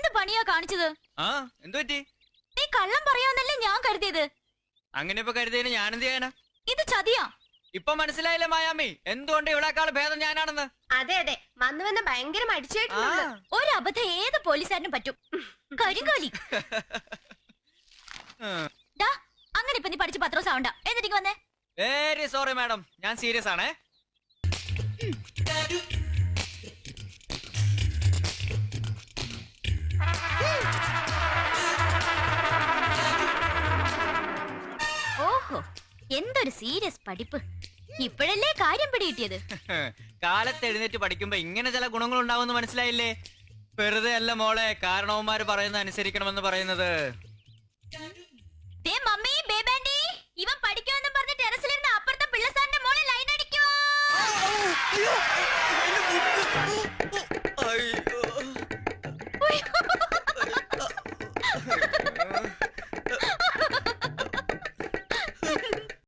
എന്ത് പണിയാ കാണിച്ചത്? ആ എന്തു പറ്റി? നീ കള്ളം പറയാന്നല്ലേ ഞാൻ കരുതിയത്. അങ്ങനെ ഇപ്പൊ കരുതിയതിന് ഞാൻ എന്ത് ചെയ്യാനാ? ഇത് ചതിയാ. ഇപ്പൊ മനസ്സിലായില്ലേ മായാമി, എന്തുകൊണ്ട് ഇവിടെക്കാൾ ഭേദം ഞാനാണെന്ന്? അതെ അതെ, വന്ന് വന്ന് ഭയങ്കര മടിച്ചായിട്ടുണ്ട്. ഒരു അബദ്ധം ഏത് പോലീസുകാരനും പറ്റും. കരിങ്കോലി. അങ്ങനെ ഇപ്പൊ നീ പഠിച്ച് 10 ദിവസം ആവണ്ട. എന്നിട്ട് വന്നേ. വെരി സോറി മാഡം, ഞാൻ സീരിയസ് ആണേ. ഓഹോ, എന്തൊരു സീരിയസ് പഠിപ്പ്. ഇപ്പോഴല്ലേ കാര്യം പിടികിട്ടിയത്. കാലത്ത് എഴുന്നേറ്റ് പഠിക്കുമ്പോ ഇങ്ങനെ ചില ഗുണങ്ങൾ ഉണ്ടാവുമെന്ന് മനസ്സിലായില്ലേ? വെറുതെ അല്ല മോളെ കാരണവന്മാര് പറയുന്നത് അനുസരിക്കണമെന്ന് പറയുന്നത്. മമ്മി, ബേബാൻഡി, ഇവൻ പഠിക്കുമെന്ന് പറഞ്ഞ് ടെറസിലിരുന്ന് അപ്പുറത്തെ പിള്ളസാറിന്റെ മോളിൽ ലൈൻ അടിക്കുവോ?